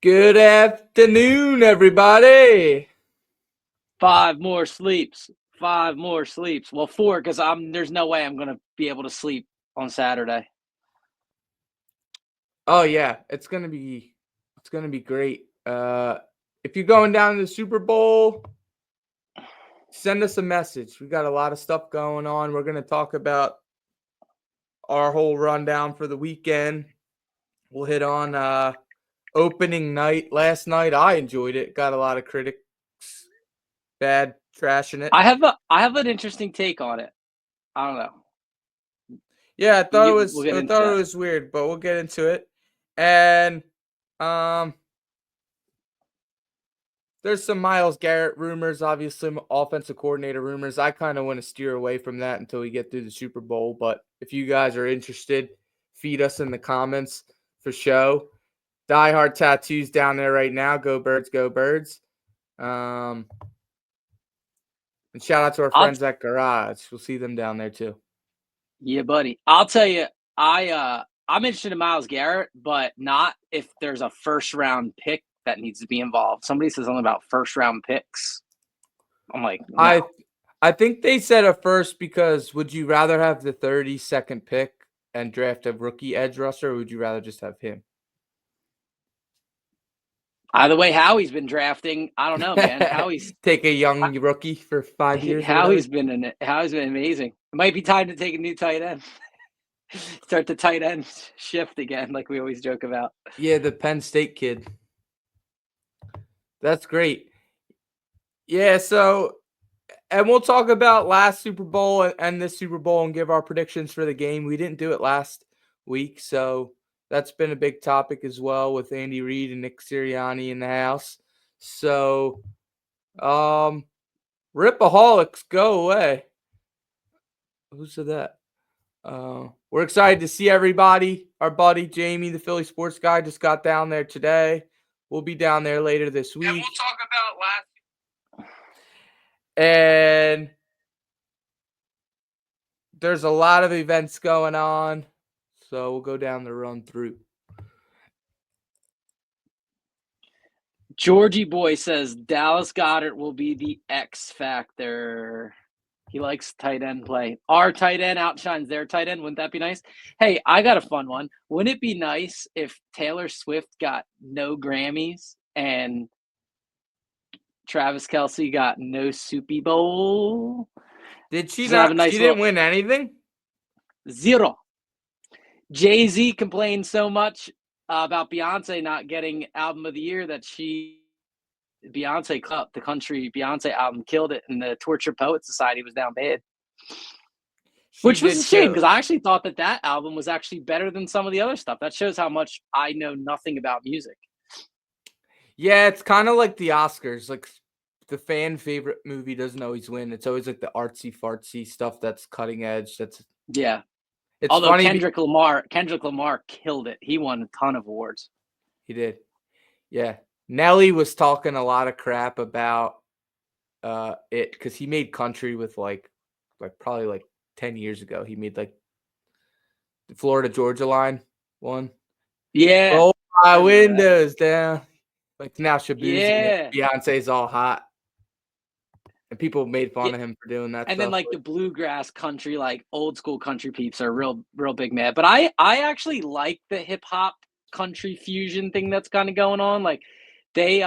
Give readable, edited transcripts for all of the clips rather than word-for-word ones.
Good afternoon, everybody. 5 more sleeps. 5 more sleeps. Well, 4 because there's no way I'm gonna be able to sleep on Saturday. Oh yeah, it's gonna be great. If you're going down to the Super Bowl, send us a message. We got a lot of stuff going on. We're gonna talk about our whole rundown for the weekend. We'll hit on opening night. Last night I enjoyed it. Got a lot of critics bad trashing it. I have an interesting take on it. I don't know. Yeah, We'll I get into thought it that. was weird, but we'll get into it. And there's some Myles Garrett rumors, obviously offensive coordinator rumors. I kind of want to steer away from that until we get through the Super Bowl. But if you guys are interested, feed us in the comments for show. Die Hard Tattoos down there right now. Go Birds, go Birds. And shout out to our I'll friends at Garage. We'll see them down there too. Yeah, buddy. I'll tell you, I'm interested in Myles Garrett, but not if there's a first round pick that needs to be involved. Somebody says something about first round picks. I'm like, no. I think they said a first because would you rather have the 32nd pick and draft a rookie edge rusher, or would you rather just have him? Either way, Howie's been drafting. I don't know, man. Take a young rookie for 5 years or whatever. Howie's been amazing. It might be time to take a new tight end. Start the tight end shift again, like we always joke about. Yeah, the Penn State kid. That's great. Yeah, so and we'll talk about last Super Bowl and this Super Bowl and give our predictions for the game. We didn't do it last week, so that's been a big topic as well with Andy Reid and Nick Sirianni in the house. So, Ripaholics, go away. Who said that? We're excited to see everybody. Our buddy Jamie, the Philly sports guy, just got down there today. We'll be down there later this week. And we'll talk about last. And there's a lot of events going on, so we'll go down the run through. Georgie Boy says Dallas Goedert will be the X factor. He likes tight end play. Our tight end outshines their tight end. Wouldn't that be nice? Hey, I got a fun one. Wouldn't it be nice if Taylor Swift got no Grammys and Travis Kelce got no Super Bowl? Did she not? She didn't win anything? Zero. Jay-Z complained so much about Beyonce not getting album of the year that the country Beyonce album killed it, and the Torture Poets Society was down bad. Which was a shame because I actually thought that album was actually better than some of the other stuff. That shows how much I know nothing about music. Yeah, it's kind of like the Oscars. Like the fan favorite movie doesn't always win. It's always like the artsy fartsy stuff that's cutting edge. Yeah. It's Although funny Kendrick Lamar killed it. He won a ton of awards. He did. Yeah. Nelly was talking a lot of crap about it because he made country with like probably like 10 years ago. He made like the Florida Georgia line one. Yeah. Roll my windows down. Like now Shabuzi, yeah. Beyonce's all hot. And people made fun of him for doing that. And stuff. Then like the bluegrass country, like old school country peeps are real big mad. But I actually like the hip hop country fusion thing that's kind of going on. Like they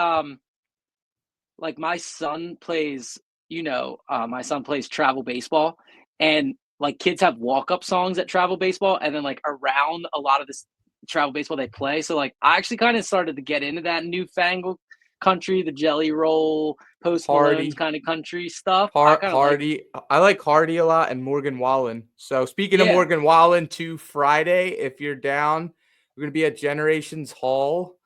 like my son plays travel baseball, and like kids have walk-up songs at travel baseball, and then like around a lot of this travel baseball they play. So like I actually kind of started to get into that newfangled country, the Jelly Roll, Post Malone's kind of country stuff. Hardy. I like Hardy a lot and Morgan Wallen. So speaking of Morgan Wallen, to Friday, if you're down, we're going to be at Generations Hall.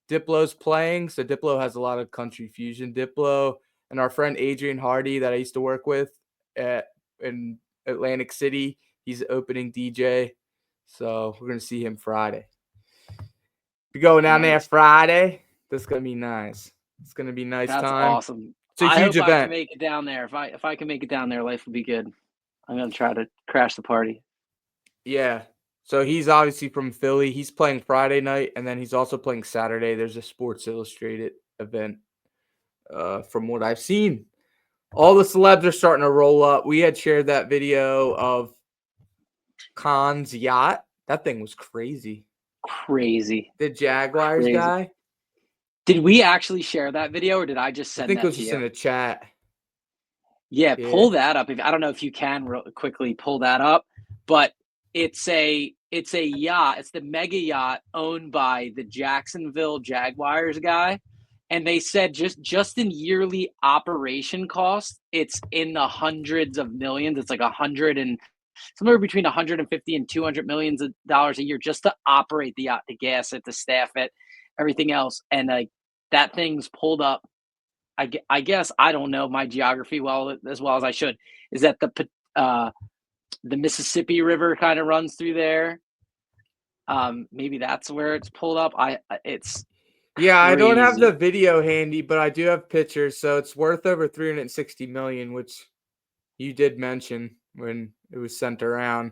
Diplo's playing. So Diplo has a lot of country fusion. Diplo and our friend Adrian Hardy that I used to work with in Atlantic City, he's opening DJ. So we're going to see him Friday. If you're going down there Friday, that's going to be nice. It's going to be a nice time. That's awesome. It's a huge event. I can make it down there. If I can make it down there, life will be good. I'm going to try to crash the party. Yeah. So he's obviously from Philly. He's playing Friday night, and then he's also playing Saturday. There's a Sports Illustrated event, from what I've seen. All the celebs are starting to roll up. We had shared that video of Khan's yacht. That thing was crazy. Crazy. The Jaguars Crazy. guy. Did we actually share that video, or did I just I send think it that was to just you? in a chat. Yeah, Yeah. pull that up. I don't know if you can real quickly pull that up, but it's a yacht. It's the mega yacht owned by the Jacksonville Jaguars guy, and they said just in yearly operation costs, it's in the hundreds of millions. It's like 100 and somewhere between 150 and 200 millions of dollars a year just to operate the yacht, to gas it, to staff it, everything else. And like that thing's pulled up. I guess I don't know my geography as well as I should. Is that the Mississippi River kind of runs through there? Maybe that's where it's pulled up. It's Yeah, I don't have the crazy. video handy, but I do have pictures. So it's worth over 360 million, which you did mention when it was sent around,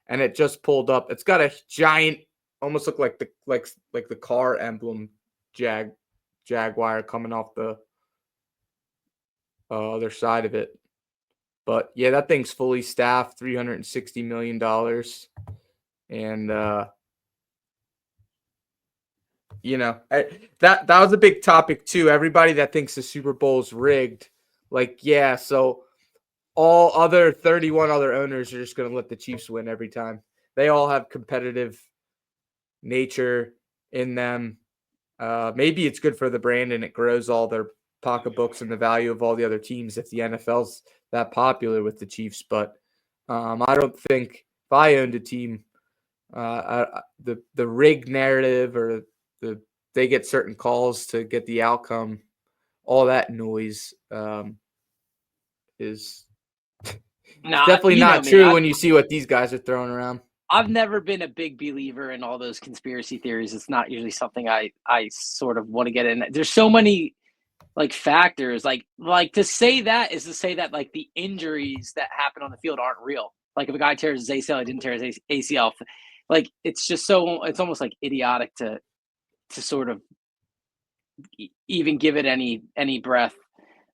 and it just pulled up. It's got a giant, almost look like the car emblem, Jaguar coming off the other side of it. But yeah, that thing's fully staffed, $360 million, and that was a big topic too. Everybody that thinks the Super Bowl's rigged, like, yeah, so all other 31 other owners are just going to let the Chiefs win every time. They all have competitive nature in them. Maybe it's good for the brand and it grows all their pocketbooks and the value of all the other teams if the NFL's that popular with the Chiefs. But I don't think if I owned a team, the rig narrative or they get certain calls to get the outcome, all that noise is Nah, definitely you know not me. true when you see what these guys are throwing around. I've never been a big believer in all those conspiracy theories. It's not usually something I sort of want to get in. There's so many like factors. Like to say that is to say that like the injuries that happen on the field aren't real. Like if a guy tears his ACL, he didn't tear his ACL. Like it's just it's almost like idiotic to sort of even give it any breath.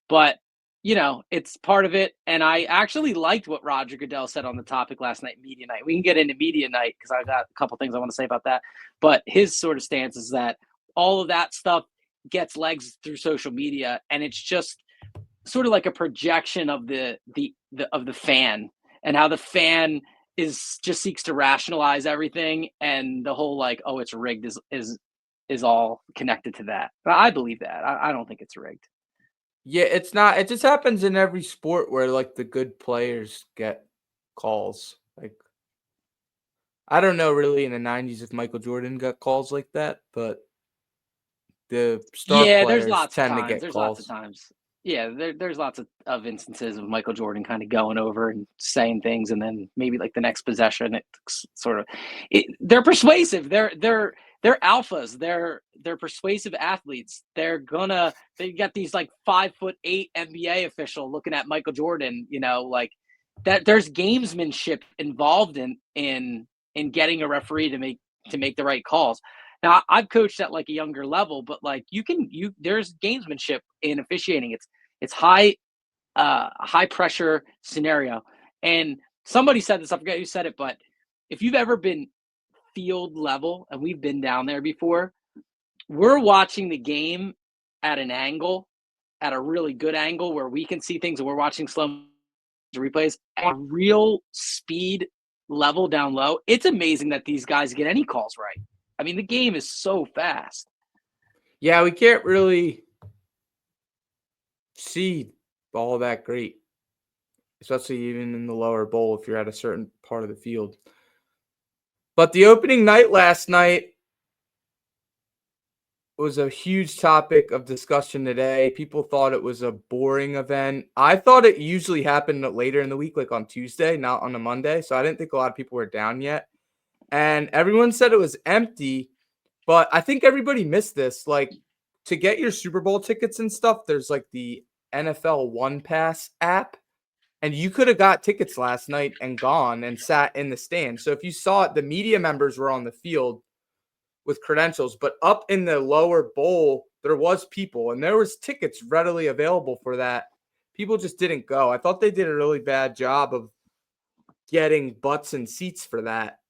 But it's part of it. And I actually liked what Roger Goodell said on the topic last night, media night. We can get into media night because I've got a couple things I want to say about that. But his sort of stance is that all of that stuff gets legs through social media, and it's just sort of like a projection of the fan, and how the fan is just seeks to rationalize everything, and the whole like, oh, it's rigged is all connected to that. But I believe that. I don't think it's rigged. Yeah, it's not. It just happens in every sport where like the good players get calls. Like I don't know really in the 90s if Michael Jordan got calls like that, but the star Yeah, there's players lots of tend to times. get There's lots of calls. times. Yeah, there's lots of instances of Michael Jordan kind of going over and saying things, and then maybe like the next possession, they're persuasive. They're alphas. They're persuasive athletes. They got these like 5'8" NBA official looking at Michael Jordan. Like that. There's gamesmanship involved in getting a referee to make the right calls. Now I've coached at like a younger level, but like there's gamesmanship in officiating. It's high pressure scenario. And somebody said this, I forget who said it, but if you've ever been field level, and we've been down there before, we're watching the game at an angle, at a really good angle where we can see things, and we're watching slow replays at real speed level down low. It's amazing that these guys get any calls right. I mean, the game is so fast. Yeah, we can't really see all that great, especially even in the lower bowl if you're at a certain part of the field. But the opening night last night was a huge topic of discussion today. People thought it was a boring event. I thought it usually happened later in the week, like on Tuesday, not on a Monday. So I didn't think a lot of people were down yet. And everyone said it was empty, but I think everybody missed this. Like to get your Super Bowl tickets and stuff, there's like the NFL One Pass app. And you could have got tickets last night and gone and sat in the stand. So if you saw it, the media members were on the field with credentials, but up in the lower bowl, there was people and there was tickets readily available for that. People just didn't go. I thought they did a really bad job of getting butts and seats for that.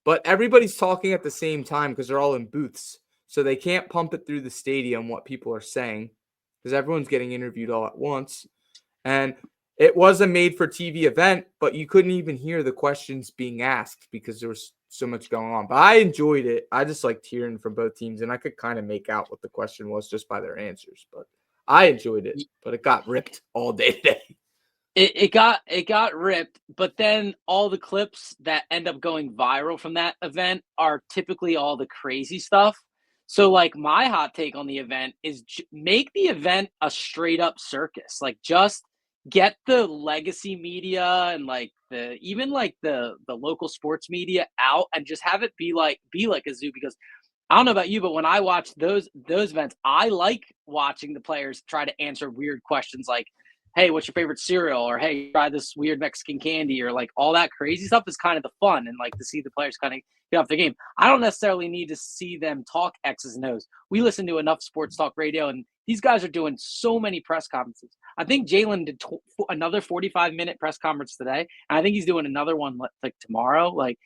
But everybody's talking at the same time because they're all in booths. So they can't pump it through the stadium what people are saying because everyone's getting interviewed all at once. And it was a made for TV event, but you couldn't even hear the questions being asked because there was so much going on. But I enjoyed it. I just liked hearing from both teams, and I could kind of make out what the question was just by their answers. But I enjoyed it, but it got ripped all day today. It got ripped, but then all the clips that end up going viral from that event are typically all the crazy stuff. So, like, my hot take on the event is make the event a straight up circus. Like, just get the legacy media and like the local sports media out and just have it be like a zoo. Because I don't know about you, but when I watch those events, I like watching the players try to answer weird questions like, hey, what's your favorite cereal? Or hey, try this weird Mexican candy, or like all that crazy stuff is kind of the fun, and like to see the players kind of get off the game. I don't necessarily need to see them talk X's and O's. We listen to enough sports talk radio, and these guys are doing so many press conferences. I think Jalen did another 45-minute press conference today, and I think he's doing another one like tomorrow. Like,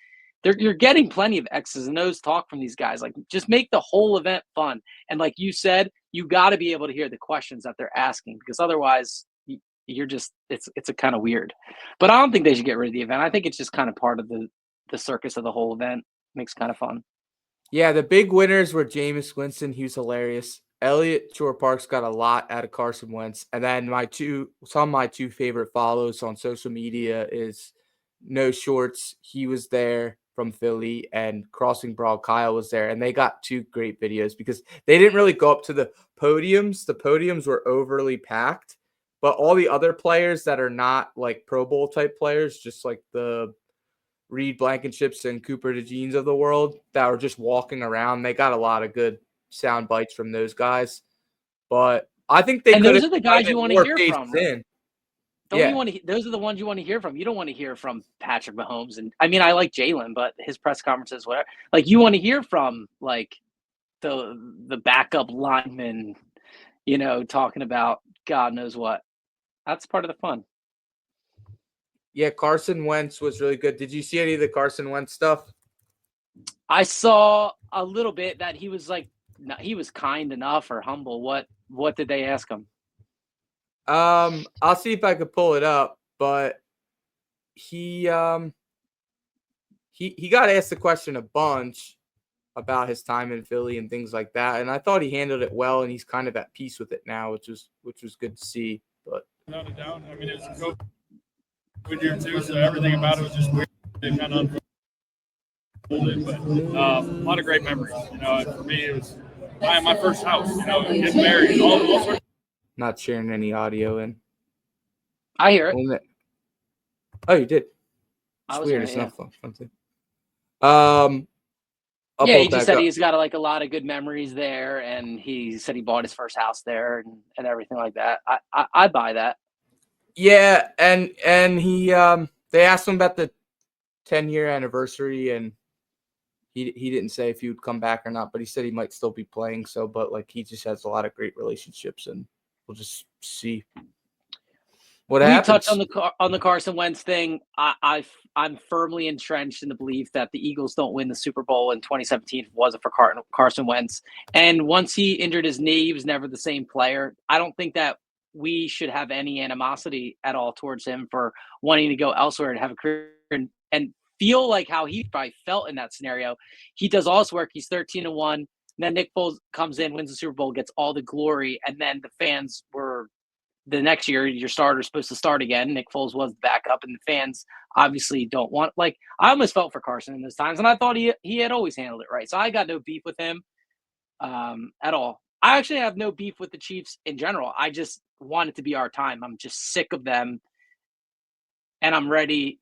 you're getting plenty of X's and O's talk from these guys. Like, just make the whole event fun. And like you said, you got to be able to hear the questions that they're asking, because otherwise you're just it's a kind of weird. But I don't think they should get rid of the event. I think it's just kind of part of the circus of the whole event. Makes kind of fun. Yeah, the big winners were Jameis Winston. He was hilarious. Elliott Shore Parks got a lot out of Carson Wentz. And then some of my two favorite follows on social media is No Shorts. He was there from Philly, and Crossing Broad Kyle was there. And they got two great videos because they didn't really go up to the podiums. The podiums were overly packed. But all the other players that are not like Pro Bowl type players, just like the Reed Blankenships and Cooper DeJeans of the world that were just walking around, they got a lot of good sound bites from those guys. But I think they And could those have are the guys you want to more hear faces from, right? in. Yeah. Those are the ones you want to hear from. You don't want to hear from Patrick Mahomes. And I mean, I like Jalen, but his press conferences, whatever. Like, you want to hear from like the backup lineman, talking about God knows what. That's part of the fun. Yeah, Carson Wentz was really good. Did you see any of the Carson Wentz stuff? I saw a little bit that he was like, he was kind enough or humble. What did they ask him? I'll see if I could pull it up, but he got asked the question a bunch about his time in Philly and things like that, and I thought he handled it well, and he's kind of at peace with it now, which was good to see. But without a doubt, I mean, it was a COVID year too, so everything about it was just weird. It kind of unfolded, but a lot of great memories. For me, it was buying my first house. Getting married, all sorts. Not sharing any audio in. I hear it. Oh, you did. It's weird. It's not fun. Yeah, he just said he's got a lot of good memories there, and he said he bought his first house there and everything like that. I buy that. Yeah, and he they asked him about the 10-year anniversary, and he didn't say if he would come back or not, but he said he might still be playing. So, but like, he just has a lot of great relationships, and we'll just see what happens. We touched on the Carson Wentz thing. I'm firmly entrenched in the belief that the Eagles don't win the Super Bowl in 2017 if it wasn't for Carson Wentz. And once he injured his knee, he was never the same player. I don't think that we should have any animosity at all towards him for wanting to go elsewhere and have a career and feel like how he probably felt in that scenario. He does all his work. He's 13-1. Then Nick Foles comes in, wins the Super Bowl, gets all the glory, and then the fans were the next year, your starter's supposed to start again. Nick Foles was the backup, and the fans obviously don't want. Like, I almost felt for Carson in those times, and I thought he had always handled it right. So I got no beef with him at all. I actually have no beef with the Chiefs in general. I just want it to be our time. I'm just sick of them, and I'm ready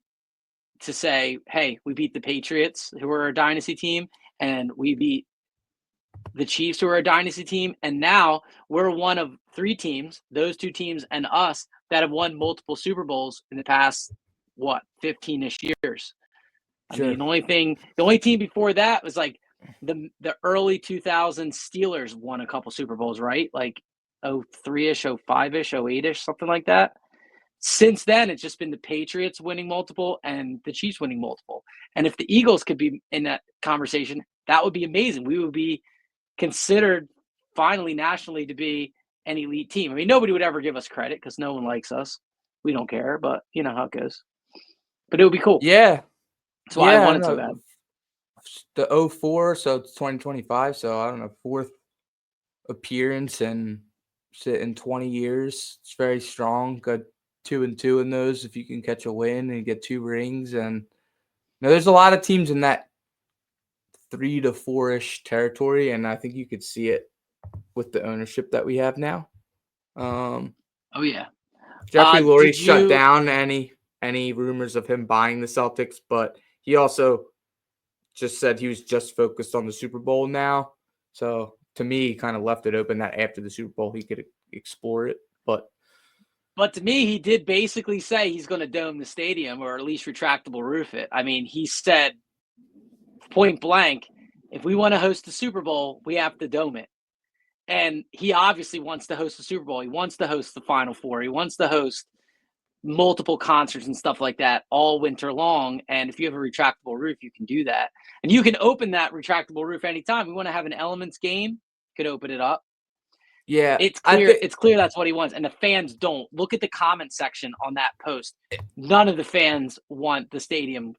to say, hey, we beat the Patriots, who are a dynasty team, and we beat the Chiefs, who are a dynasty team, and now we're one of three teams, those two teams and us, that have won multiple Super Bowls in the past, 15-ish years. I mean, the only team before that was like the early 2000s Steelers won a couple Super Bowls, right? Like 03-ish, 05-ish, 08-ish, something like that. Since then, it's just been the Patriots winning multiple and the Chiefs winning multiple. And if the Eagles could be in that conversation, that would be amazing. We would be considered finally nationally to be an elite team. I mean, nobody would ever give us credit because no one likes us. We don't care, but you know how it goes. But it would be cool. Yeah. That's why I wanted so bad. The 04, so it's 2025. So I don't know, 4th appearance in 20 years. It's very strong. Got 2-2 in those if you can catch a win and get 2 rings. And there's a lot of teams in that 3 to 4-ish territory, and I think you could see it with the ownership that we have now. Oh yeah. Jeffrey Lurie shut down any rumors of him buying the Celtics, but he also just said he was just focused on the Super Bowl now. So to me, he kind of left it open that after the Super Bowl he could explore it. But to me, he did basically say he's going to dome the stadium or at least retractable roof it. I mean, he said point blank, if we want to host the Super Bowl, we have to dome it. And he obviously wants to host the Super Bowl. He wants to host the Final Four. He wants to host multiple concerts and stuff like that all winter long. And if you have a retractable roof, you can do that. And you can open that retractable roof anytime. We want to have an Elements game, you could open it up. Yeah. It's clear. It's clear that's what he wants. And the fans don't. Look at the comment section on that post. None of the fans want the stadium.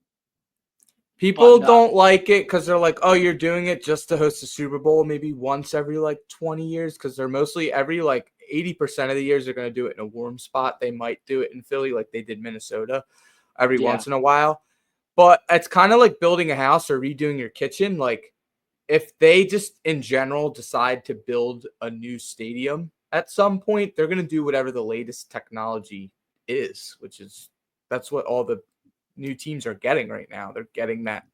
People don't like it because they're like, oh, you're doing it just to host the Super Bowl maybe once every 20 years, because they're mostly every 80% of the years they're going to do it in a warm spot. They might do it in Philly like they did Minnesota every once in a while. But it's kind of like building a house or redoing your kitchen. Like if they just in general decide to build a new stadium at some point, they're going to do whatever the latest technology is, that's what all the new teams are getting right now. They're getting that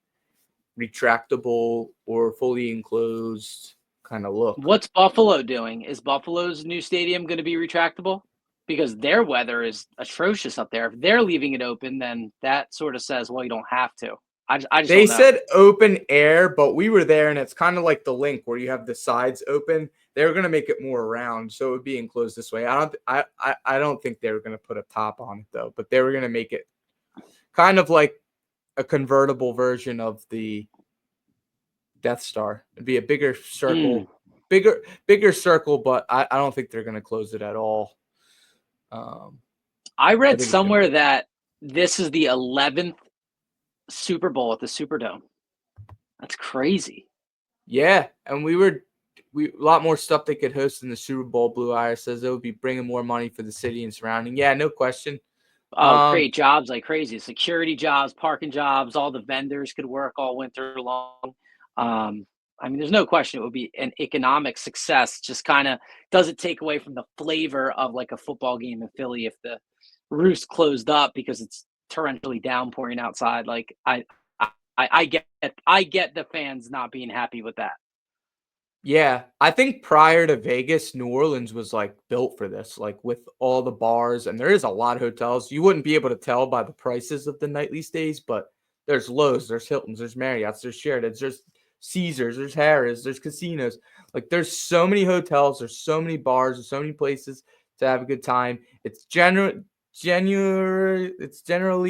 retractable or fully enclosed kind of look. What's Buffalo doing? Is Buffalo's new stadium going to be retractable? Because their weather is atrocious up there. If they're leaving it open, then that sort of says, well, you don't have to. I just they don't know. said open air, but we were there, and it's kind of like the link where you have the sides open. They were going to make it more round, so it would be enclosed this way. I don't think they were going to put a top on it though, but they were going to make it kind of like a convertible version of the Death Star. It'd be a bigger circle, bigger circle, but I don't think they're going to close it at all. I read somewhere that this is the 11th Super Bowl at the Superdome. That's crazy. Yeah, and a lot more stuff they could host in the Super Bowl. Blue Iris says it would be bringing more money for the city and surrounding. Yeah, no question. Create jobs like crazy. Security jobs, parking jobs, all the vendors could work all winter long. I mean, there's no question it would be an economic success. Just kind of doesn't take away from the flavor of like a football game in Philly if the roof's closed up because it's torrentially downpouring outside. Like I get the fans not being happy with that. Yeah, I think prior to Vegas, New Orleans was built for this, with all the bars, and there is a lot of hotels. You wouldn't be able to tell by the prices of the nightly stays, but there's Lowe's, there's Hilton's, there's Marriott's, there's Sheraton's, there's Caesars, there's Harrah's, there's casinos. There's so many hotels, there's so many bars, there's so many places to have a good time. It's generally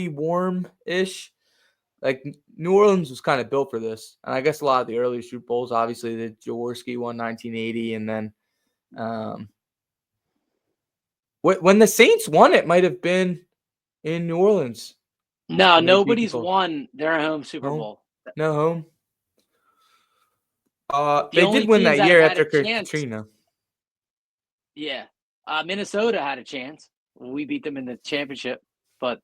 warm-ish. New Orleans was kind of built for this. And I guess a lot of the early Super Bowls, obviously the Jaworski won 1980. And then when the Saints won, it might have been in New Orleans. No, nobody's won their home Super Bowl. No home. They did win that year after Katrina. Yeah. Minnesota had a chance. We beat them in the championship, but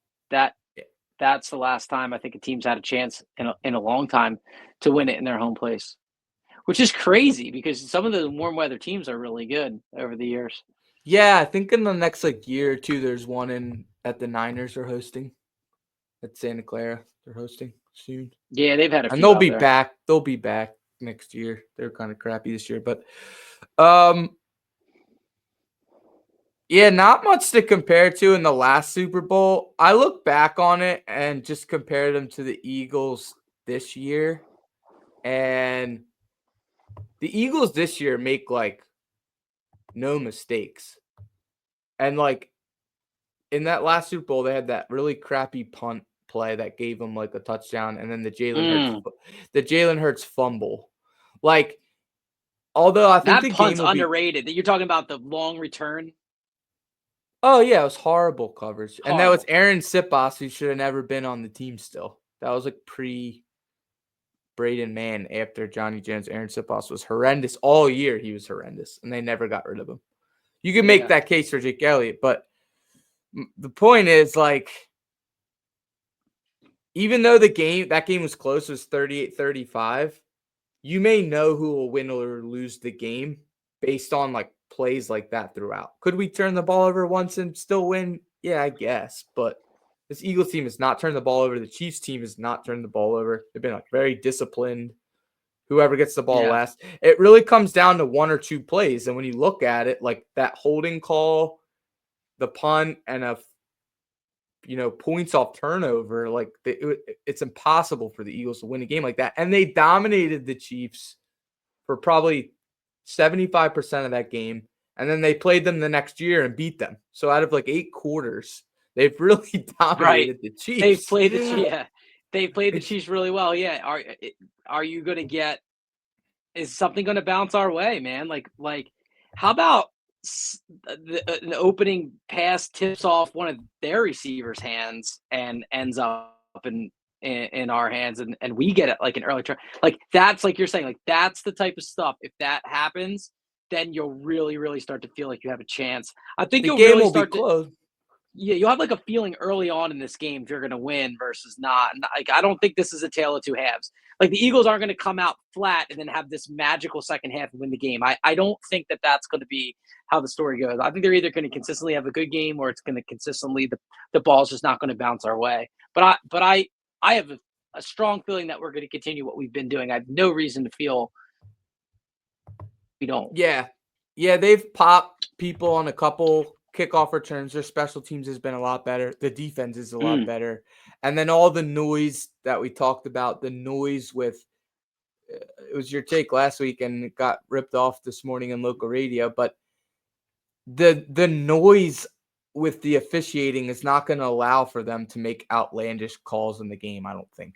that's the last time I think a team's had a chance in a long time to win it in their home place, which is crazy because some of the warm weather teams are really good over the years. Yeah, I think in the next year or two, there's one at the Niners are hosting at Santa Clara. They're hosting soon. Yeah, they've had a few. And they'll be back. They'll be back next year. They're kind of crappy this year, but Yeah, not much to compare to in the last Super Bowl. I look back on it and just compared them to the Eagles this year. And the Eagles this year make like no mistakes. And like in that last Super Bowl, they had that really crappy punt play that gave them like a touchdown, and then the Jalen Hurts fumble. Like, although I think That the game punt's will be. underrated. You're talking about the long return. Oh yeah, it was horrible coverage, and that was Horrible. Aaron Sipos, who should have never been on the team. Still, that was like pre Braden Mann after Johnny Jones. Aaron Sipos was horrendous all year. He was horrendous, and they never got rid of him. You can make Yeah. that case for Jake Elliott, but the point is, like, even though that game was close, it was 38-35, you may know who will win or lose the game based on like plays like that throughout. Could we turn the ball over once and still win? Yeah, I guess. But this Eagles team has not turned the ball over. The Chiefs team has not turned the ball over. They've been like very disciplined. Whoever gets the ball last. It really comes down to one or two plays. And when you look at it, like that holding call, the punt, and points off turnover, like it's impossible for the Eagles to win a game like that. And they dominated the Chiefs for probably 75% of that game. And then they played them the next year and beat them. So out of like 8 quarters, they've really dominated the Chiefs. They've played the Chiefs really well. Yeah. Are you going to get, is something going to bounce our way, man? Like how about an opening pass tips off one of their receivers' hands and ends up in our hands, and we get it like an early turn. Like that's like you're saying, like that's the type of stuff. If that happens, then you'll really, really start to feel like you have a chance. I think the you'll game really will start be close. Yeah, you'll have like a feeling early on in this game if you're going to win versus not. And like, I don't think this is a tale of two halves. Like the Eagles aren't going to come out flat and then have this magical second half and win the game. I don't think that that's going to be how the story goes. I think they're either going to consistently have a good game or it's going to consistently the ball's just not going to bounce our way. But I have a strong feeling that we're going to continue what we've been doing. I have no reason to feel we don't. Yeah, they've popped people on a couple kickoff returns. Their special teams has been a lot better. The defense is a lot better. And then all the noise that we talked about, the noise with it was your take last week and it got ripped off this morning in local radio, but the noise with the officiating is not going to allow for them to make outlandish calls in the game, I don't think.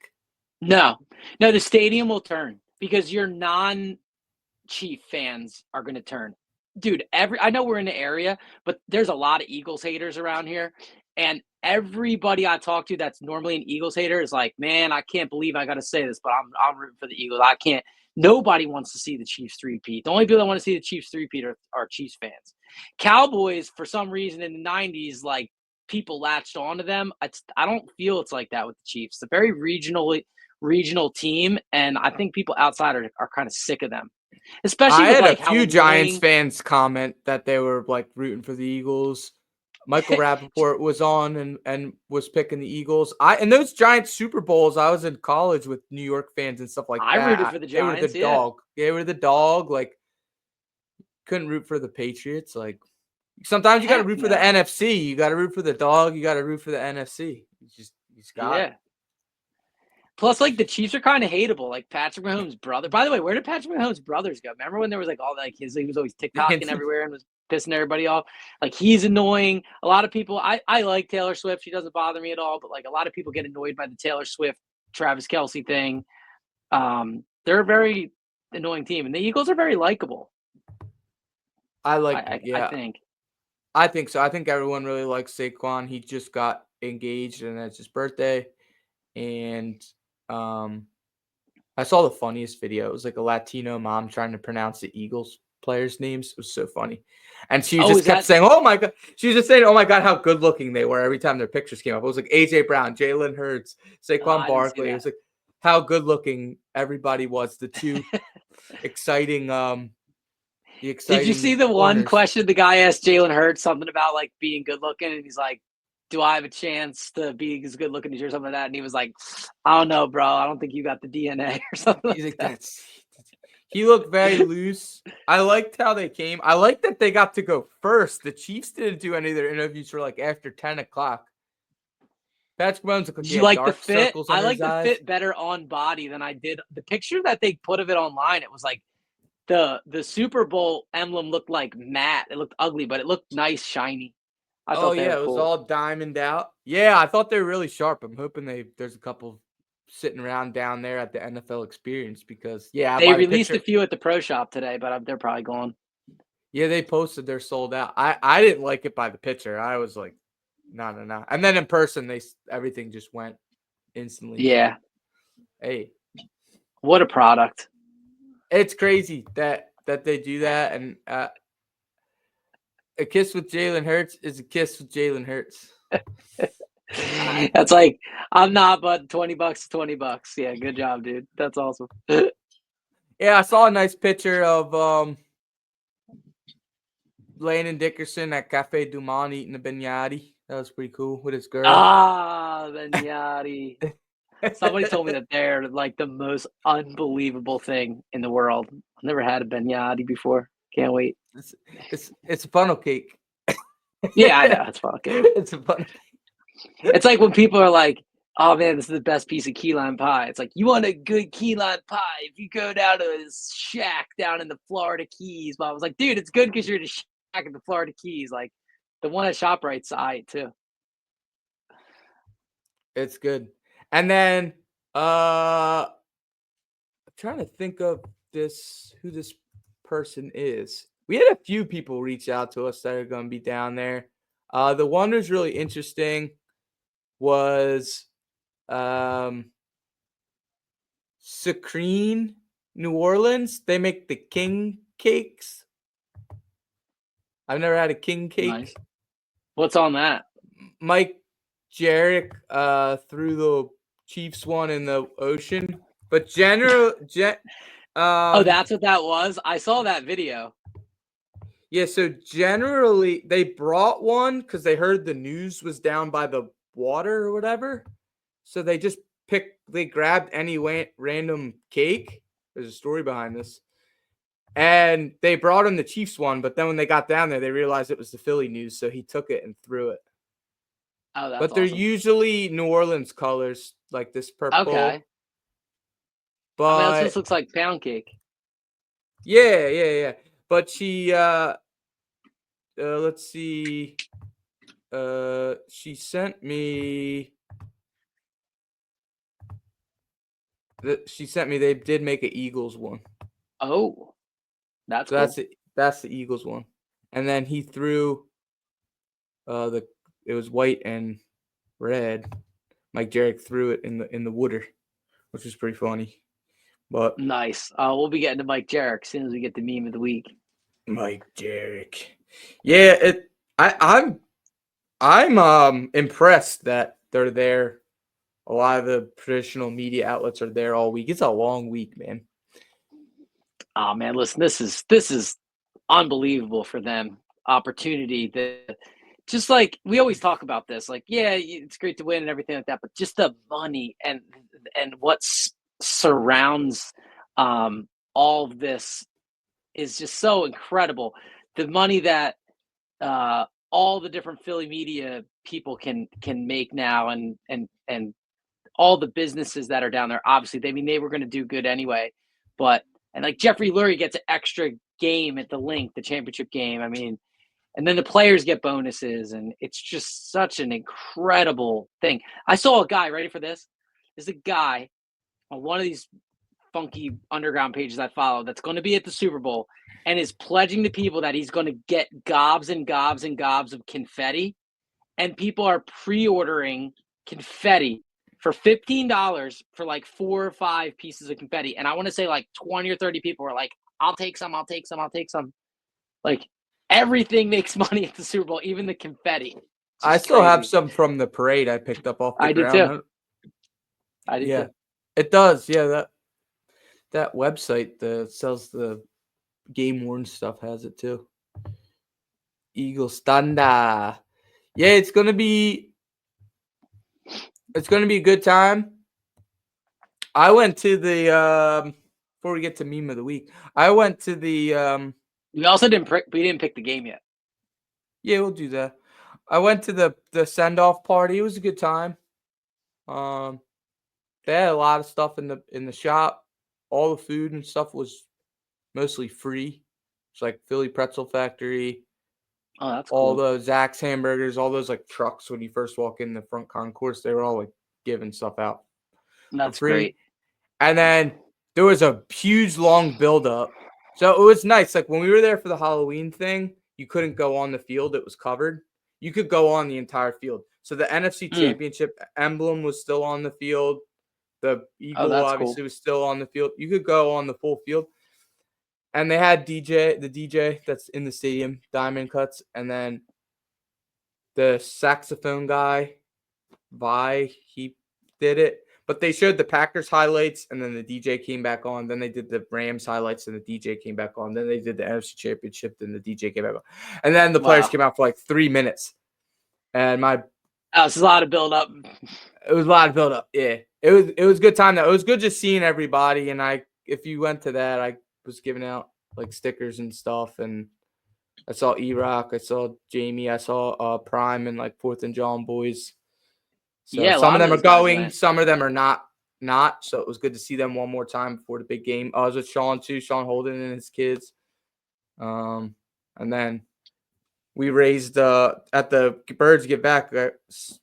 No, the stadium will turn because your non-Chief fans are going to turn. Dude, I know we're in the area, but there's a lot of Eagles haters around here. And everybody I talk to that's normally an Eagles hater is like, man, I can't believe I got to say this, but I'm rooting for the Eagles. I can't. Nobody wants to see the Chiefs three-peat. The only people that want to see the Chiefs three-peat are Chiefs fans. Cowboys, for some reason in the 90s, like people latched onto them. I don't feel it's like that with the Chiefs. It's a very regional team, and I think people outside are kind of sick of them. Especially I with had like a few Giants fans comment that they were like rooting for the Eagles. Michael Rappaport was on and was picking the Eagles. And those Giants Super Bowls, I was in college with New York fans and stuff like that. I rooted for the Giants. They were the dog. They were the dog. Like, couldn't root for the Patriots. Like, sometimes you got to root for the NFC. You got to root for the dog. You got to root for the NFC. You just got it. Plus, like, the Chiefs are kind of hateable. Like, Patrick Mahomes' brother. By the way, where did Patrick Mahomes' brothers go? Remember when there was, like, all that, he was always TikToking everywhere and was pissing everybody off? Like, he's annoying. A lot of people, I like Taylor Swift. She doesn't bother me at all. But, like, a lot of people get annoyed by the Taylor Swift, Travis Kelce thing. They're a very annoying team. And the Eagles are very likable. I think so. I think everyone really likes Saquon. He just got engaged and it's his birthday. And I saw the funniest video. It was like a Latino mom trying to pronounce the Eagles players' names. It was so funny. And she just kept saying, oh my God. She was just saying, oh my God, how good looking they were every time their pictures came up. It was like AJ Brown, Jalen Hurts, Saquon Barkley. It was like how good looking everybody was. The two exciting Did you see the one question the guy asked Jalen Hurts something about like being good looking? And he's like, do I have a chance to be as good looking as you or something like that? And he was like, I don't know, bro. I don't think you got the DNA or something. He's like that. He looked very loose. I liked how they came. I liked that they got to go first. The Chiefs didn't do any of their interviews for like after 10 o'clock. Patrick Mahomes looked like Did he you had like the dark fit? circles I under like his the eyes. fit better on body than I did. The picture that they put of it online, it was like the Super Bowl emblem looked like matte. It looked ugly, but it looked nice, shiny. I Oh thought they yeah, were it was cool. all diamond out. Yeah, I thought they were really sharp. I'm hoping there's a couple sitting around down there at the NFL Experience because They by the released picture, a few at the pro shop today, but they're probably gone. yeah, they posted they're sold out. I didn't like it by the picture. I was like, no. And then in person, everything just went instantly. Yeah. So, hey, What a product. it's crazy that they do that. And a kiss with Jalen Hurts is a kiss with Jalen Hurts. That's like, I'm not, but $20 is $20. Yeah, good job, dude. That's awesome. Yeah, I saw a nice picture of Landon Dickerson at Cafe Du Monde eating a beignet. That was pretty cool with his girl. Ah, Vignati. Somebody told me that they're like the most unbelievable thing in the world. I've never had a Vignati before. Can't wait. It's a funnel cake. Yeah, I know. It's fucking. It's a funnel cake. It's like when people are like, "Oh man, this is the best piece of key lime pie." It's like, you want a good key lime pie? If you go down to his shack down in the Florida Keys, but I was like, dude, it's good because you're at a shack in the Florida Keys. Like the one at ShopRite's aight too. It's good. And then I'm trying to think of who this person is. We had a few people reach out to us that are going to be down there. The one who's really interesting was Sucrine, New Orleans. They make the king cakes. I've never had a king cake. Nice. What's on that? Mike Jarek threw the Chiefs one in the ocean, but Oh, that's what that was. I saw that video. Yeah, so generally they brought one because they heard the news was down by the water or whatever. So they just grabbed any random cake. There's a story behind this. And they brought him the Chiefs one, but then when they got down there, they realized it was the Philly news, so he took it and threw it. Oh, that's But they're awesome. usually New Orleans colors, like this purple. Okay. But I mean, this looks like pound cake. Yeah. But she let's see. She sent me they did make an Eagles one. Oh. That's So cool. that's the Eagles one. And then he threw it was white and red. Mike Jarek threw it in the water, which was pretty funny. But nice. We'll be getting to Mike Jarek as soon as we get the meme of the week. Mike Jarek. Yeah, I'm impressed that they're there. A lot of the traditional media outlets are there all week. It's a long week, man. Oh man, listen, this is unbelievable for them. Opportunity that just like we always talk about this, like, yeah, it's great to win and everything like that, but just the money and what surrounds all of this is just so incredible. The money that all the different Philly media people can make now, and all the businesses that are down there. Obviously, they were going to do good anyway, but and like Jeffrey Lurie gets an extra game at the Link, the championship game. I mean, and then the players get bonuses, and it's just such an incredible thing. I saw a guy, ready for this? There's a guy on one of these funky underground pages I follow that's going to be at the Super Bowl and is pledging to people that he's going to get gobs and gobs and gobs of confetti, and people are pre-ordering confetti for $15 for like 4 or 5 pieces of confetti. And I want to say like 20 or 30 people are like, I'll take some. Like everything makes money at the Super Bowl, even the confetti. I still have some from the parade I picked up off the ground. I did too. It does. Yeah, that website that sells the game worn stuff has it too. Eagle Standa. Yeah, it's gonna be a good time. I went to the before we get to meme of the week, I went to the We also didn't pick the game yet. Yeah, we'll do that. I went to the send off party. It was a good time. They had a lot of stuff in the shop. All the food and stuff was mostly free. It's like Philly Pretzel Factory. Oh, that's all cool. the Zach's hamburgers, all those like trucks when you first walk in the front concourse, they were all like giving stuff out That's for free. great. And then there was a huge long buildup. So it was nice. Like when we were there for the Halloween thing, you couldn't go on the field. It was covered. You could go on the entire field. So the NFC Championship emblem was still on the field. The Eagle obviously was still on the field. You could go on the full field. And they had the DJ that's in the stadium, Diamond Cuts, and then the saxophone guy, Vi, he did it. But they showed the Packers highlights, and then the DJ came back on. Then they did the Rams highlights, and the DJ came back on. Then they did the NFC Championship, and the DJ came back on. And then the players came out for like 3 minutes. And it's a lot of build up. It was a lot of build up. Yeah, it was a good time. Though it was good just seeing everybody. And if you went to that, I was giving out like stickers and stuff. And I saw E-Rock, I saw Jamie, I saw Prime and like 4th and John boys. So yeah, some of them are going, some of them are not. So it was good to see them one more time before the big game. I was with Sean too, Sean Holden and his kids. And then we raised at the Birds Get Back, I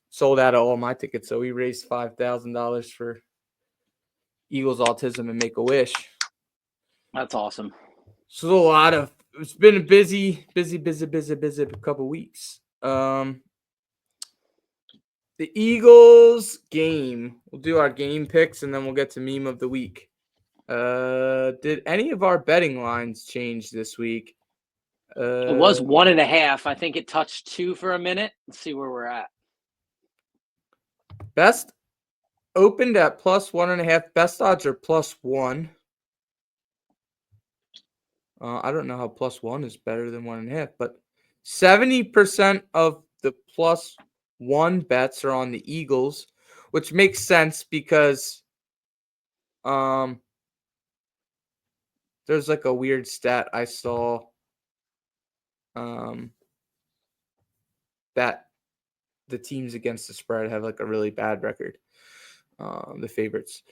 sold out of all my tickets. So we raised $5,000 for Eagles Autism and Make-A-Wish. That's awesome. So it's been a busy couple weeks. The Eagles game. We'll do our game picks and then we'll get to meme of the week. Did any of our betting lines change this week? It was 1.5. I think it touched 2 for a minute. Let's see where we're at. Best opened at +1.5. Best odds are +1. I don't know how +1 is better than 1.5, but 70% of the +1 bets are on the Eagles, which makes sense because there's like a weird stat I saw that the teams against the spread have like a really bad record, the favorites.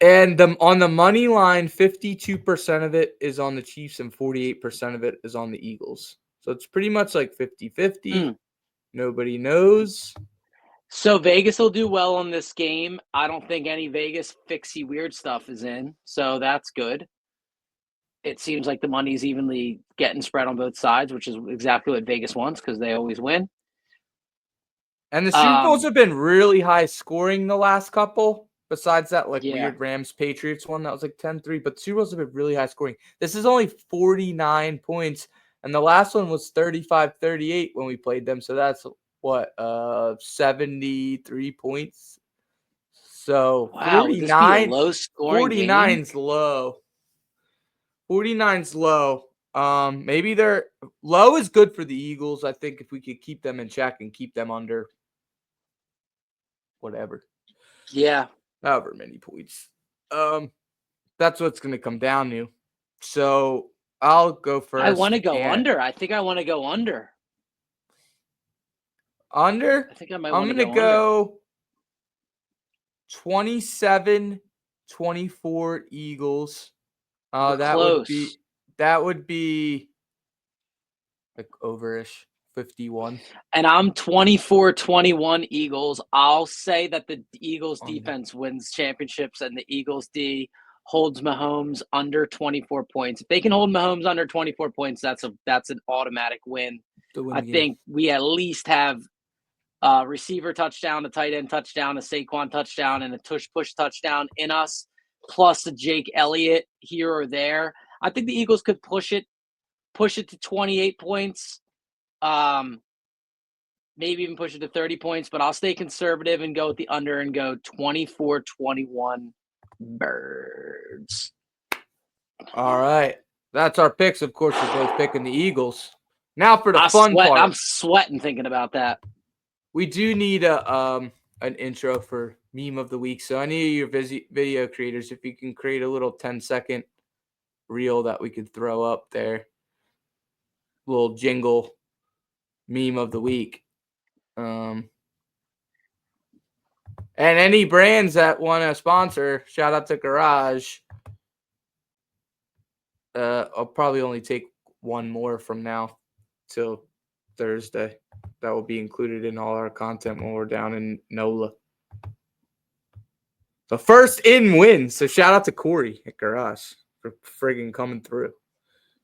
And on the money line, 52% of it is on the Chiefs and 48% of it is on the Eagles. So it's pretty much like 50-50. Nobody knows. So Vegas will do well on this game. I don't think any Vegas fixie weird stuff is in. So that's good. It seems like the money's evenly getting spread on both sides, which is exactly what Vegas wants because they always win. And the Super Bowls have been really high scoring the last couple. Besides that, weird Rams-Patriots one that was like 10-3. But Super Bowls have been really high scoring. This is only 49 points. And the last one was 35-38 when we played them. So that's, 73 points. So wow, 49. Low scoring 49's low. 49's low. Maybe they're low is good for the Eagles. I think if we could keep them in check and keep them under whatever. Yeah. However many points. That's what's going to come down to. So I'll go first. I want to go under. I think I want to go under. Under? I think I might I'm going to go 27-24 Eagles. That would be like overish 51. And I'm 24-21 Eagles. I'll say that the Eagles defense wins championships and the Eagles D holds Mahomes under 24 points. If they can hold Mahomes under 24 points, that's an automatic win. I think we at least have a receiver touchdown, a tight end touchdown, a Saquon touchdown, and a tush push touchdown in us, plus a Jake Elliott here or there. I think the Eagles could push it to 28 points. Maybe even push it to 30 points, but I'll stay conservative and go with the under and go 24-21 Birds. All right. That's our picks. Of course, we're both picking the Eagles. Now for the fun part. I'm sweating thinking about that. We do need an intro for meme of the week. So any of your video creators, if you can create a little 10-second reel that we could throw up there, little jingle meme of the week. And any brands that want to sponsor, shout out to Garage. I'll probably only take one more from now till Thursday. That will be included in all our content when we're down in NOLA. The first in win. So shout out to Corey at Garage for friggin' coming through.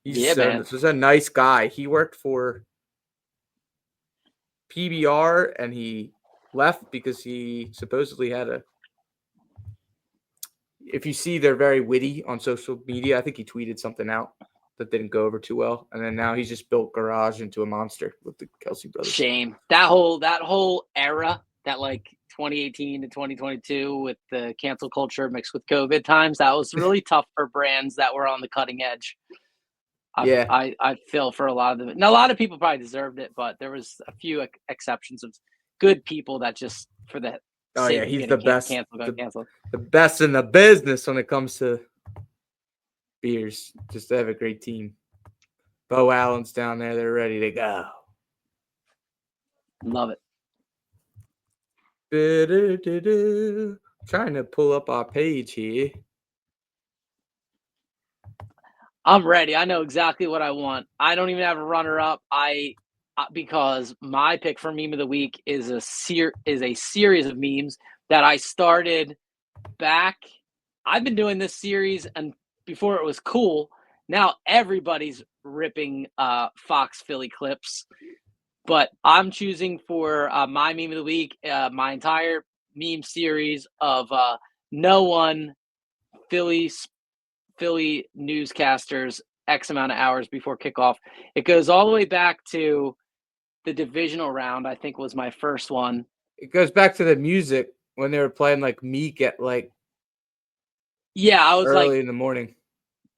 This was a nice guy. He worked for PBR and he left because he supposedly had a. If you see, they're very witty on social media. I think he tweeted something out that didn't go over too well, and then now he's just built Garage into a monster with the Kelsey brothers. Shame that whole era, that like 2018 to 2022 with the cancel culture mixed with COVID times. That was really tough for brands that were on the cutting edge. I feel for a lot of them. And a lot of people probably deserved it, but there was a few exceptions of good people that just for the. Oh yeah, he's the best. Canceled. The best in the business when it comes to beers. Just to have a great team. Bo Allen's down there; they're ready to go. Love it. Trying to pull up our page here. I'm ready. I know exactly what I want. I don't even have a runner-up. Because my pick for meme of the week is a series of memes that I started back. I've been doing this series and before it was cool. Now everybody's ripping Fox Philly clips, but I'm choosing for my meme of the week, my entire meme series of no one Philly newscasters X amount of hours before kickoff. It goes all the way back to the divisional round, I think was my first one. It goes back to the music when they were playing like Meek at like I was early in the morning.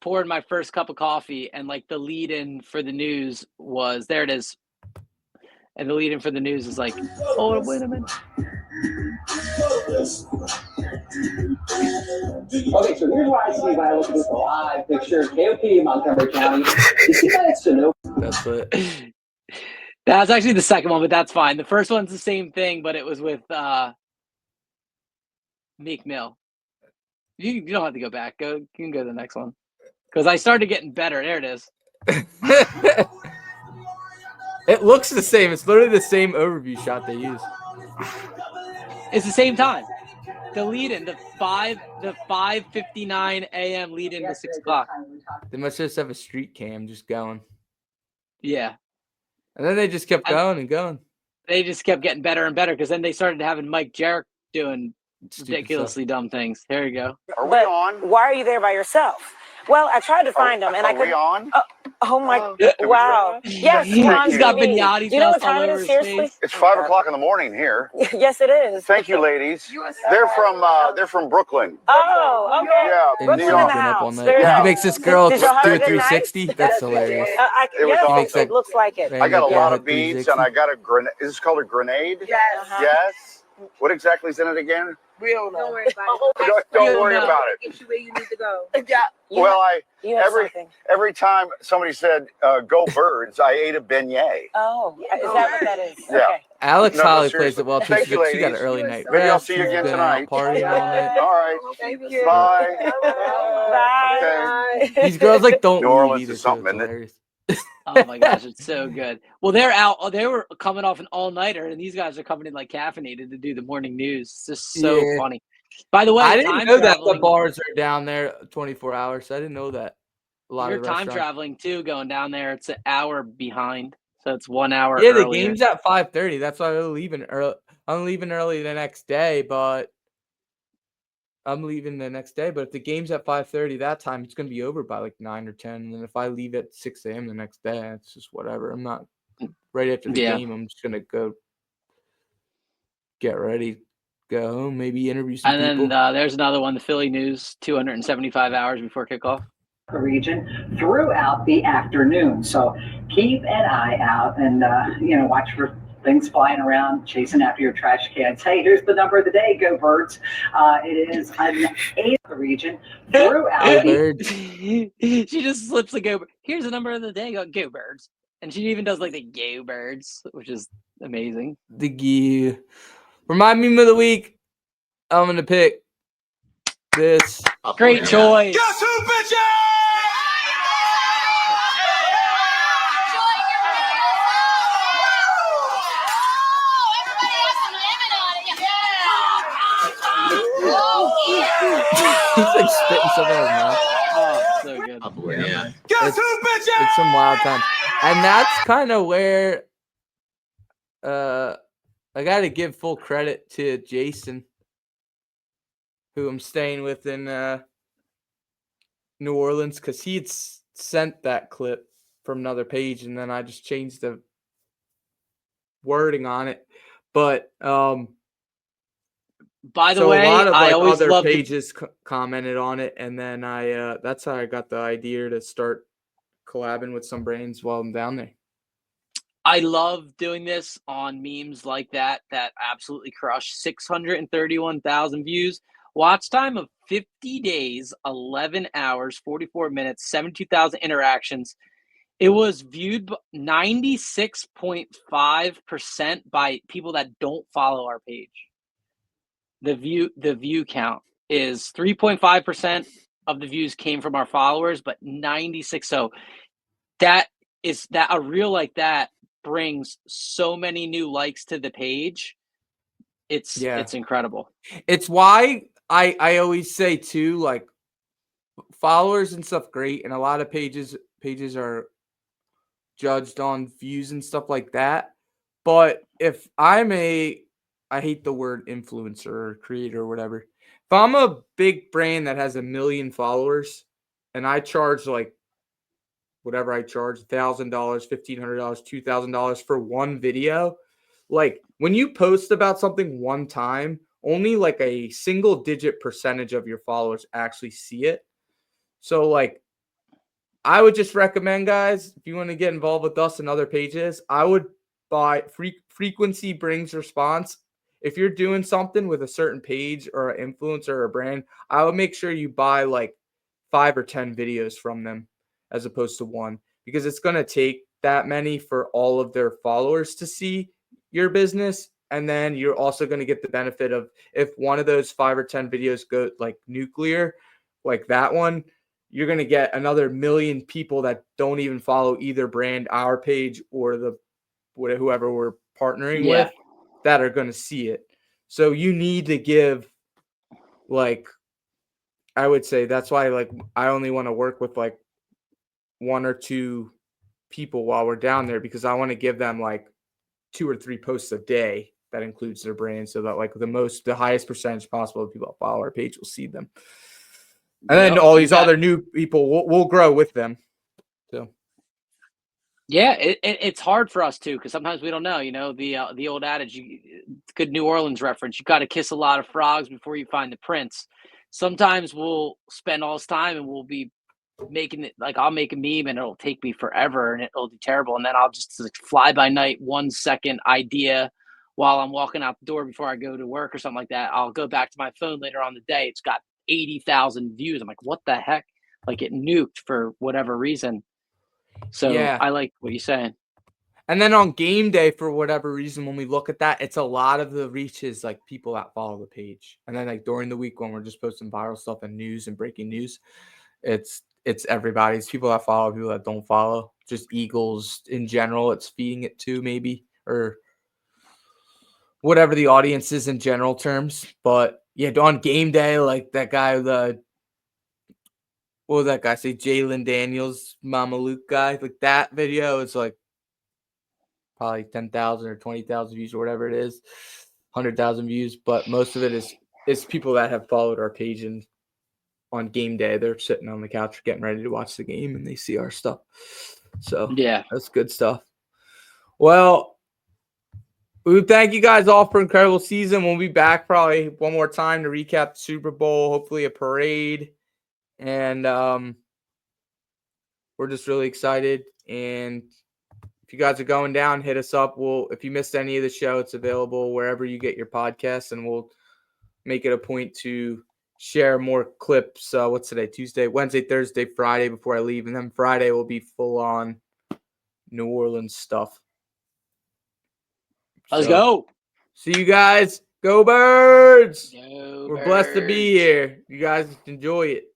Poured my first cup of coffee and like the lead in for the news was there it is. And the lead in for the news is like, oh wait a minute. Okay, so here's why I see when I look at this live picture. KOP Montgomery County. You see that it's Sonoma. That's it. That's actually the second one, but that's fine. The first one's the same thing, but it was with Meek Mill. You don't have to go back. You can go to the next one. Because I started getting better. There it is. It looks the same. It's literally the same overview shot they use. It's the same time. The lead-in, the 5:59 a.m. lead-in to 6 o'clock. They must just have a street cam just going. Yeah. And then they just kept going and going. They just kept getting better and better because then they started having Mike Jarrett doing ridiculously dumb things. There you go. Are we on? Why are you there by yourself? Well, I tried to find them, and I couldn't. Are we on? Oh my! Wow! Yes, he's got Vignati. You know what time it is? Seriously, it's 5 o'clock in the morning here. Yes, it is. Thank you, ladies. They're from Brooklyn. Oh, okay. Yeah, Brooklyn in the house. He makes this girl do a 360. That's hilarious. Yes, it looks like it. I got a lot of beads, and I got a grenade. Is this called a grenade? Yes. Yes. What exactly is in it again? We don't know. Don't worry about it. Get you where you need to go. Well, every time somebody said "Go Birds," I ate a beignet. Oh, is that what that is? Yeah. Okay. Alex Holly plays it well too. She got an early night. Maybe I'll see you again tonight. Party all night. All right. Thank you. Bye. Bye. Okay. These girls like don't New Orleans either, is something, so isn't it? Oh my gosh, it's so good. Well, they're out. They were coming off an all-nighter, and these guys are coming in like caffeinated to do the morning news. It's just so funny. By the way, I didn't know that the bars are down there 24 hours. I didn't know that. A lot You're of time traveling too, going down there. It's an hour behind, so it's 1 hour. Yeah, earlier. the game's at 5:30. That's why I'm leaving early. I'm leaving early the next day, but if the game's at 5:30 that time, it's gonna be over by like 9 or 10. And then if I leave at 6 a.m. the next day, it's just whatever. I'm not right after the game. I'm just gonna go get ready, go home, maybe interview some people. And then there's another one, the Philly News, 275 hours before kickoff. Region throughout the afternoon. So keep an eye out and watch for things flying around, chasing after your trash cans. Hey, here's the number of the day. Go Birds. It is an 8th region throughout. Go Birds. She just slips the go. Here's the number of the day. Go Birds. And she even does like the Go Birds, which is amazing. The gear. Remind meme of the week. I'm gonna pick this. Great choice. Guess who, bitches? He's like spitting something out of his mouth. Oh, so good. Yeah. Guess who, bitches? It's some wild time. And that's kind of where I gotta give full credit to Jason, who I'm staying with in New Orleans, because he'd sent that clip from another page, and then I just changed the wording on it. But by the so way, a lot of I like always other love pages commented on it, and then I that's how I got the idea to start collabing with some brands while I'm down there. I love doing this on memes like that absolutely crush. 631,000 views. Watch time of 50 days, 11 hours, 44 minutes, 72,000 interactions. It was viewed 96.5% by people that don't follow our page. The view count is 3.5% of the views came from our followers, but 96. So that a reel like that brings so many new likes to the page. It's incredible. It's why I always say too, like, followers and stuff great, and a lot of pages are judged on views and stuff like that. But if I'm I hate the word influencer or creator or whatever. If I'm a big brand that has 1 million followers and I charge like whatever I charge, $1,000, $1,500, $2,000 for one video, like when you post about something one time, only like a single digit percentage of your followers actually see it. So like I would just recommend, guys, if you want to get involved with us and other pages, I would buy frequency brings response. If you're doing something with a certain page or an influencer or a brand, I would make sure you buy like 5 or 10 videos from them as opposed to one, because it's going to take that many for all of their followers to see your business. And then you're also going to get the benefit of if one of those 5 or 10 videos go like nuclear, like that one, you're going to get another 1 million people that don't even follow either brand, our page, or whoever we're partnering with, that are going to see it. So you need to give, like, I would say that's why, like, I only want to work with like 1 or 2 people while we're down there, because I want to give them like 2 or 3 posts a day that includes their brand, so that like the highest percentage possible of people that follow our page will see them. And then all these other new people will grow with them. So yeah, it's hard for us too, because sometimes we don't know. You know, the old adage, good New Orleans reference. You got to kiss a lot of frogs before you find the prince. Sometimes we'll spend all this time and we'll be making it like I'll make a meme and it'll take me forever and it'll be terrible, and then I'll just like, fly by night 1 second idea while I'm walking out the door before I go to work or something like that. I'll go back to my phone later on the day. It's got 80,000 views. I'm like, what the heck? Like it nuked for whatever reason. So yeah. I like what you're saying. And then on game day, for whatever reason, when we look at that, it's a lot of the reaches like people that follow the page. And then like during the week when we're just posting viral stuff and news and breaking news, it's everybody's people that follow, people that don't follow, just Eagles in general. It's feeding it to maybe, or whatever the audience is in general terms. But yeah, on game day, like that guy, what was that guy say? Jalen Daniels, Mama Luke guy. Like that video is like probably 10,000 or 20,000 views or whatever it is, 100,000 views. But most of it is people that have followed our page, and on game day, they're sitting on the couch getting ready to watch the game and they see our stuff. So yeah, that's good stuff. Well, we thank you guys all for an incredible season. We'll be back probably one more time to recap the Super Bowl, hopefully a parade. And we're just really excited. And if you guys are going down, hit us up. If you missed any of the show, it's available wherever you get your podcasts, and we'll make it a point to share more clips. What's today? Tuesday, Wednesday, Thursday, Friday before I leave, and then Friday will be full on New Orleans stuff. Let's go. See you guys. Go Birds. Go We're blessed to be Birds. here. You guys enjoy it.